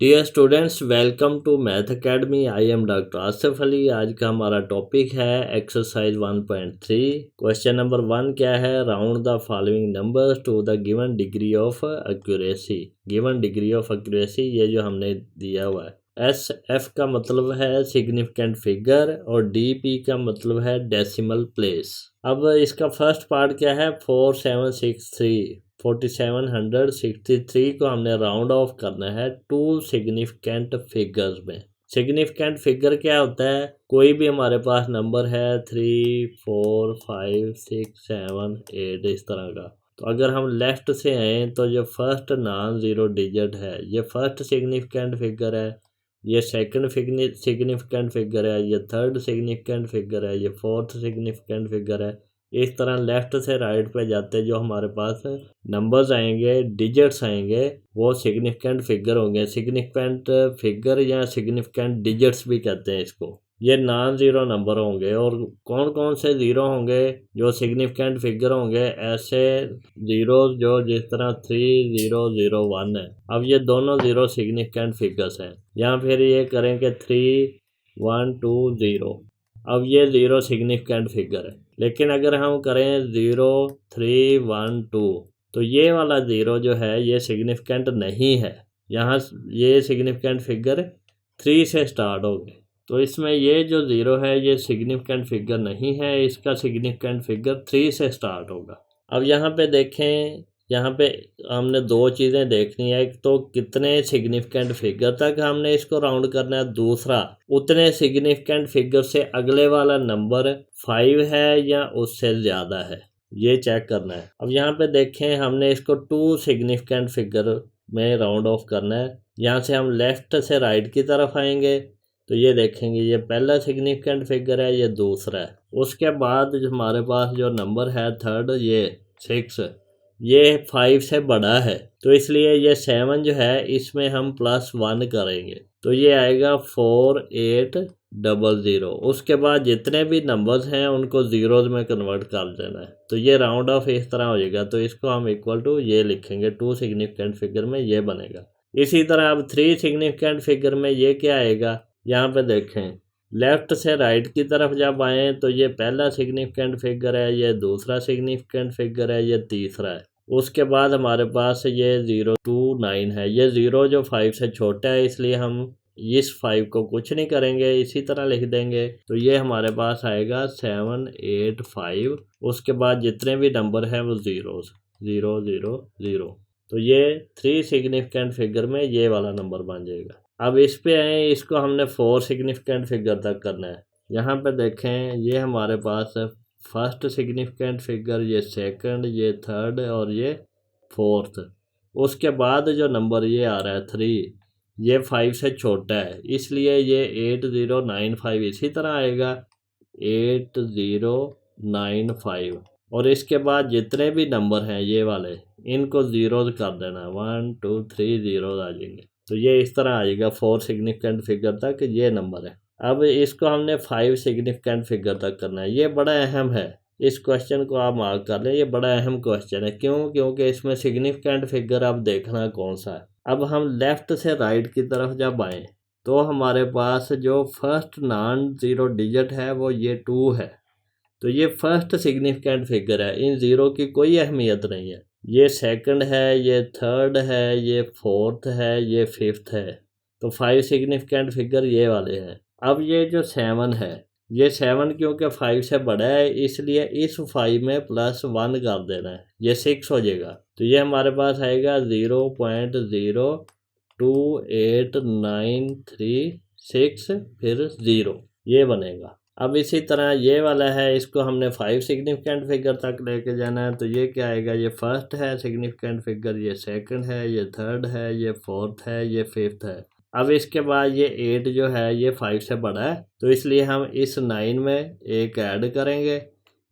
Dear students, welcome to math academy. I am doctor Asif Ali. आज का हमारा टॉपिक है एक्सरसाइज 1.3। क्वेश्चन नंबर 1 क्या है? Round the following numbers to the given degree of accuracy. Given degree of accuracy ये जो हमने दिया हुआ है। एस एफ का मतलब है सिग्निफिकेंट फिगर और डी पी का मतलब है डेसिमल प्लेस। अब इसका फर्स्ट पार्ट क्या है? 4763 को हमने राउंड ऑफ करना है टू सिग्निफिकेंट फिगर्स में। सिग्निफिकेंट फिगर क्या होता है? कोई भी हमारे पास नंबर है 3, 4, 5, 6, 7, 8 इस तरह का। तो अगर हम लेफ्ट से आए तो जो फर्स्ट नॉन ज़ीरो डिजिट है ये फर्स्ट सिग्निफिकेंट फिगर है, ये सेकंड सिग्निफिकेंट फिगर है, ये थर्ड सिग्निफिकेंट फिगर है, ये फोर्थ सिग्निफिकेंट फिगर है। इस तरह लेफ़्ट से राइट पे जाते जो हमारे पास नंबर्स आएंगे, डिजिट्स आएंगे, वो सिग्निफिकेंट फिगर होंगे। सिग्निफिकेंट फिगर या सिग्निफिकेंट डिजिट्स भी कहते हैं इसको। ये नॉन ज़ीरो नंबर होंगे। और कौन कौन से ज़ीरो होंगे जो सिग्निफिकेंट फिगर होंगे? ऐसे ज़ीरो जो जिस तरह 3001 है। अब ये दोनों ज़ीरो सिग्निफिकेंट फिगर्स हैं। या फिर ये करेंगे 3120। अब ये ज़ीरो सिग्निफिकेंट फिगर है। लेकिन अगर हम करें 0312 तो ये वाला ज़ीरो जो है ये सिग्निफिकेंट नहीं है। यहाँ ये सिग्निफिकेंट फिगर 3 से स्टार्ट होगी। तो इसमें ये जो ज़ीरो है ये सिग्निफिकेंट फिगर नहीं है, इसका सिग्निफिकेंट फिगर 3 से स्टार्ट होगा। अब यहाँ पे देखें, यहाँ पे हमने दो चीज़ें देखनी है। एक तो कितने सिग्निफिकेंट फिगर तक हमने इसको राउंड करना है, दूसरा उतने सिग्निफिकेंट फिगर से अगले वाला नंबर 5 है या उससे ज़्यादा है, ये चेक करना है। अब यहाँ पे देखें, हमने इसको टू सिग्निफिकेंट फिगर में राउंड ऑफ करना है। यहाँ से हम लेफ़्ट से राइट की तरफ आएंगे तो ये देखेंगे ये पहला सिग्निफिकेंट फिगर है, ये दूसरा है। उसके बाद जो हमारे पास जो नंबर है थर्ड, ये 6, ये 5 से बड़ा है। तो इसलिए ये 7 जो है इसमें हम +1 करेंगे तो ये आएगा 4800। उसके बाद जितने भी नंबर्स हैं उनको ज़ीरोज़ में कन्वर्ट कर देना है। तो ये राउंड ऑफ इस तरह हो जाएगा। तो इसको हम इक्वल टू ये लिखेंगे, टू सिग्निफिकेंट फिगर में ये बनेगा। इसी तरह अब 3 सिग्निफिकेंट फिगर में ये क्या आएगा? यहाँ पे देखें, लेफ़्ट से राइट की तरफ जब आएँ तो ये पहला सिग्निफिकेंट फिगर है, ये दूसरा सिग्निफिकेंट फिगर है, ये तीसरा है। उसके बाद हमारे पास ये 029 है। ये ज़ीरो जो 5 से छोटा है इसलिए हम इस 5 को कुछ नहीं करेंगे, इसी तरह लिख देंगे। तो ये हमारे पास आएगा 785। उसके बाद जितने भी नंबर हैं वो ज़ीरोज़, 000। तो ये 3 सिग्निफिकेंट फिगर में ये वाला नंबर बन जाएगा। अब इस पे आए, इसको हमने 4 सिग्निफिकेंट फिगर तक करना है। यहाँ पे देखें, ये हमारे पास फर्स्ट सिग्निफिकेंट फिगर, ये सेकंड, ये थर्ड और ये फोर्थ। उसके बाद जो नंबर ये आ रहा है 3, ये 5 से छोटा है इसलिए ये 8095 इसी तरह आएगा, 8095। और इसके बाद जितने भी नंबर हैं ये वाले, इनको ज़ीरोज़ कर देना, 1 2 3 ज़ीरोज़ आ जाएंगे। तो ये इस तरह आएगा 4 सिग्निफिकेंट फिगर तक ये नंबर है। अब इसको हमने 5 सिग्निफिकेंट फिगर तक करना है। ये बड़ा अहम है, इस क्वेश्चन को आप मार्क कर लें, ये बड़ा अहम क्वेश्चन है। क्यों? क्योंकि इसमें सिग्निफिकेंट फिगर आप देखना कौन सा है। अब हम लेफ़्ट से राइट की तरफ जब आएँ तो हमारे पास जो फर्स्ट नॉन ज़ीरो डिजिट है वो ये 2 है। तो ये फर्स्ट सिग्निफिकेंट फिगर है, इन ज़ीरो की कोई अहमियत नहीं है। ये सेकंड है, ये थर्ड है, ये फोर्थ है, ये फिफ्थ है। तो 5 सिग्निफिकेंट फिगर ये वाले हैं। अब ये जो 7 है, ये 7 क्योंकि 5 से बड़ा है इसलिए इस 5 में +1 कर देना है, ये 6 हो जाएगा। तो ये हमारे पास आएगा 0.028936 फिर 0, ये बनेगा। अब इसी तरह ये वाला है, इसको हमने 5 सिग्निफिकेंट फिगर तक लेके जाना है। तो ये क्या आएगा? ये फर्स्ट है सिग्निफिकेंट फिगर, ये सेकंड है, ये थर्ड है, ये फोर्थ है, ये फिफ्थ है। अब इसके बाद ये 8 जो है ये 5 से बड़ा है तो इसलिए हम इस 9 में एक ऐड करेंगे।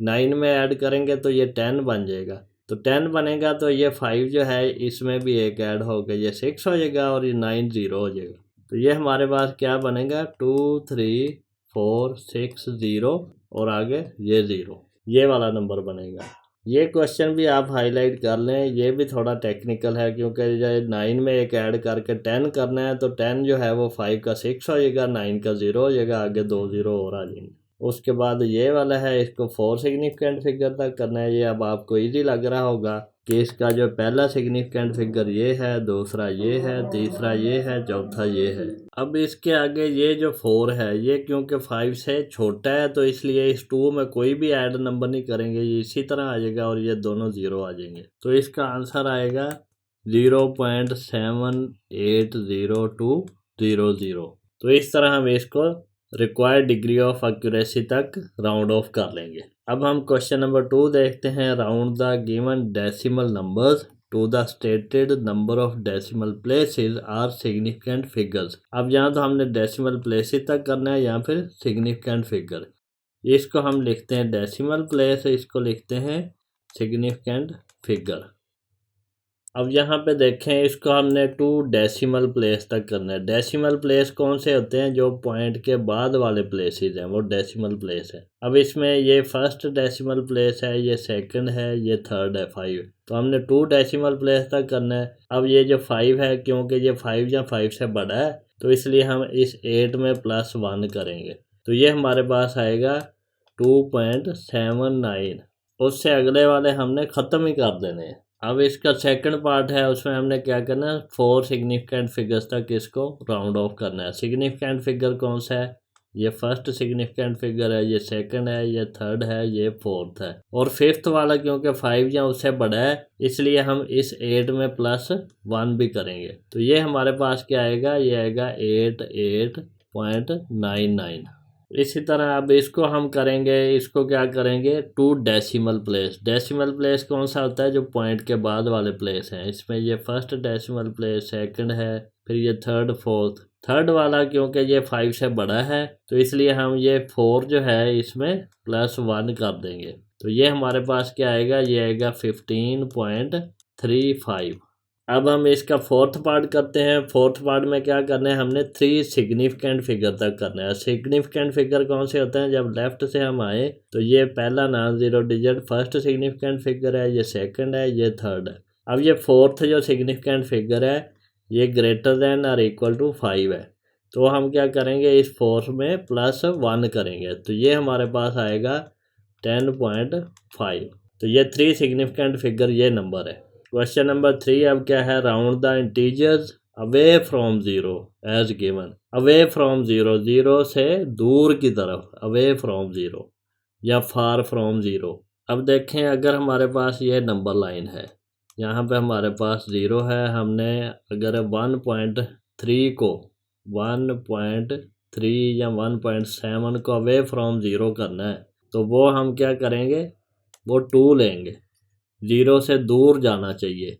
9 में ऐड करेंगे तो ये 10 बन जाएगा। तो 10 बनेगा तो ये 5 जो है इसमें भी एक ऐड होगा, ये 6 हो जाएगा और ये 9 0 हो जाएगा। तो ये हमारे पास क्या बनेगा? 2 3 4 6 0 और आगे ये 0, ये वाला नंबर बनेगा। ये क्वेश्चन भी आप हाईलाइट कर लें, ये भी थोड़ा टेक्निकल है क्योंकि जो 9 में एक ऐड करके 10 करना है, तो 10 जो है वो 5 का 6 हो जाएगा, 9 का 0 हो जाएगा, आगे 2 0 और आ जाएंगे। उसके बाद ये वाला है, इसको 4 सिग्निफिकेंट फिगर तक करना है। ये अब आपको इजी लग रहा होगा कि इसका जो पहला सिग्निफिकेंट फिगर ये है, दूसरा ये है, तीसरा ये है, चौथा ये है। अब इसके आगे ये जो 4 है, ये क्योंकि 5 से छोटा है तो इसलिए इस 2 में कोई भी ऐड नंबर नहीं करेंगे, ये इसी तरह आ जाएगा और ये दोनों 0 आ जाएंगे। तो इसका आंसर आएगा 0.780200। तो इस तरह हम इसको रिक्वायर्ड डिग्री ऑफ एक्यूरेसी तक राउंड ऑफ कर लेंगे। अब हम क्वेश्चन नंबर 2 देखते हैं। Round the given decimal numbers to the stated number of decimal places or significant figures. अब यहाँ तो हमने डेसिमल प्लेसेस तक करना है या फिर सिग्निफिकेंट फिगर। इसको हम लिखते हैं डेसिमल प्लेस, इसको लिखते हैं सिग्निफिकेंट फिगर। अब यहाँ पे देखें, इसको हमने 2 डेसिमल प्लेस तक करना है। डेसिमल प्लेस कौन से होते हैं? जो पॉइंट के बाद वाले प्लेसेस हैं वो डेसिमल प्लेस है। अब इसमें ये फर्स्ट डेसिमल प्लेस है, ये सेकंड है, ये थर्ड है 5। तो हमने 2 डेसिमल प्लेस तक करना है। अब ये जो 5 है, क्योंकि ये 5 या 5 से बड़ा है तो इसलिए हम इस 8 में +1 करेंगे। तो ये हमारे पास आएगा 2.79। उससे अगले वाले हमने ख़त्म ही कर देने हैं। अब इसका सेकंड पार्ट है, उसमें हमने क्या करना है, 4 सिग्निफिकेंट फिगर्स तक इसको राउंड ऑफ करना है। सिग्निफिकेंट फिगर कौन सा है? ये फर्स्ट सिग्निफिकेंट फिगर है, ये सेकंड है, ये थर्ड है, ये फोर्थ है। और फिफ्थ वाला क्योंकि 5 या उससे बड़ा है इसलिए हम इस 8 में +1 भी करेंगे। तो ये हमारे पास क्या आएगा? ये आएगा 88.99। इसी तरह अब इसको हम करेंगे, इसको क्या करेंगे, 2 डेसिमल प्लेस। डेसिमल प्लेस कौन सा होता है? जो पॉइंट के बाद वाले प्लेस हैं। इसमें ये फर्स्ट डेसिमल प्लेस, सेकंड है, फिर ये थर्ड, फोर्थ। थर्ड वाला क्योंकि ये 5 से बड़ा है तो इसलिए हम ये 4 जो है इसमें +1 कर देंगे। तो ये हमारे पास क्या आएगा? ये आएगा 15.35। अब हम इसका फोर्थ पार्ट करते हैं। फोर्थ पार्ट में क्या करना है, हमने 3 सिग्निफिकेंट फिगर तक करना है। सिग्निफिकेंट फिगर कौन से होते हैं? जब लेफ्ट से हम आए तो ये पहला non zero digit first significant figure है, ये सेकंड है, ये थर्ड है। अब ये फोर्थ जो सिग्निफिकेंट फिगर है ये ग्रेटर देन और इक्वल टू 5 है। तो हम क्या करेंगे, इस 4 में +1 करेंगे। तो ये हमारे पास आएगा 10.5। तो ये 3 सिग्निफिकेंट फिगर ये नंबर है। क्वेश्चन नंबर 3 अब क्या है? Round the integers away from 0 as given. Away from 0, 0 से दूर की तरफ, अवे फ्रॉम 0 या फार फ्रॉम 0। अब देखें, अगर हमारे पास ये नंबर लाइन है, यहाँ पे हमारे पास 0 है। हमने अगर 1.3 को 1.3 या 1.7 को अवे फ्रॉम 0 करना है तो वो हम क्या करेंगे, वो 2 लेंगे। 0 से दूर जाना चाहिए।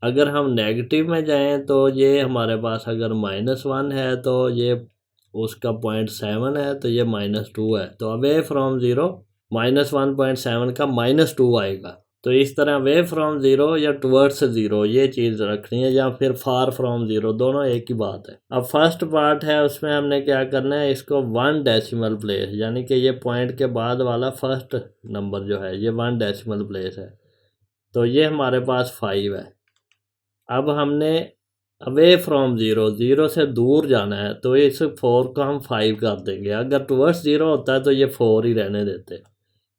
अगर हम नेगेटिव में जाएं तो ये हमारे पास अगर -1 है तो ये उसका 0.7 है तो ये -2 है। तो अवे फ्रॉम 0 -1.7 का -2 आएगा। तो इस तरह वे फ्रॉम 0 या टुवर्ड्स 0 ये चीज़ रखनी है, या फिर फार फ्रॉम 0, दोनों एक ही बात है। अब फर्स्ट पार्ट है, उसमें हमने क्या करना है, इसको 1 डेसिमल प्लेस, यानी कि ये पॉइंट के बाद वाला फर्स्ट नंबर जो है ये 1 डेसिमल प्लेस है। तो ये हमारे पास 5 है। अब हमने अवे फ्रॉम 0, 0 से दूर जाना है तो इस 4 को हम 5 कर देंगे। अगर टुवर्ड्स 0 होता है तो ये 4 ही रहने देते।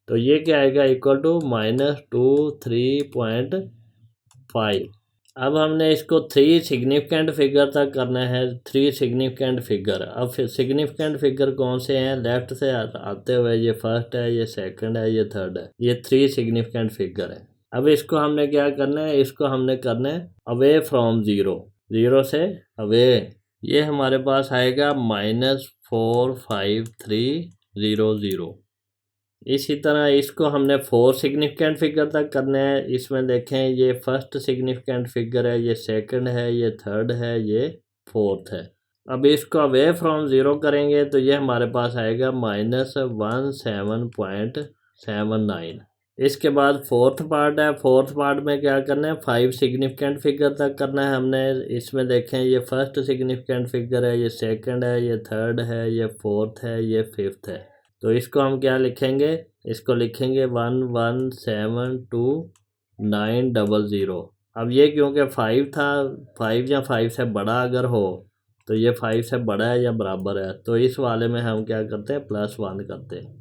तो ये क्या आएगा, इक्वल टू -23.5। अब हमने इसको 3 सिग्निफिकेंट फिगर तक करना है। 3 सिग्निफिकेंट फिगर। अब सिग्निफिकेंट फिगर कौन से हैं? लेफ्ट से आते हुए ये फर्स्ट है, ये सेकंड है, ये थर्ड है। ये 3 सिग्निफिकेंट फिगर है। अब इसको हमने क्या करना है, इसको हमने करना है अवे फ्रॉम 0, 0 से अवे। ये हमारे पास आएगा -45300। इसी तरह इसको हमने 4 सिग्निफिकेंट फिगर तक करना है। इसमें देखें, ये फर्स्ट सिग्निफिकेंट फिगर है, ये सेकंड है, ये थर्ड है, ये फोर्थ है। अब इसको अवे फ्रॉम 0 करेंगे तो ये हमारे पास आएगा -17.79। इसके बाद फोर्थ पार्ट है। फोर्थ पार्ट में क्या करना है, 5 सिग्निफिकेंट फिगर तक करना है हमने। इसमें देखें, ये फर्स्ट सिग्निफिकेंट फिगर है, ये सेकंड है, ये थर्ड है, ये फोर्थ है, ये फिफ्थ है। तो इसको हम क्या लिखेंगे, इसको लिखेंगे 117290। अब ये क्योंकि 5 था, 5 या 5 से बड़ा अगर हो तो ये 5 से बड़ा है या बराबर है, तो इस वाले में हम क्या करते हैं +1 करते हैं।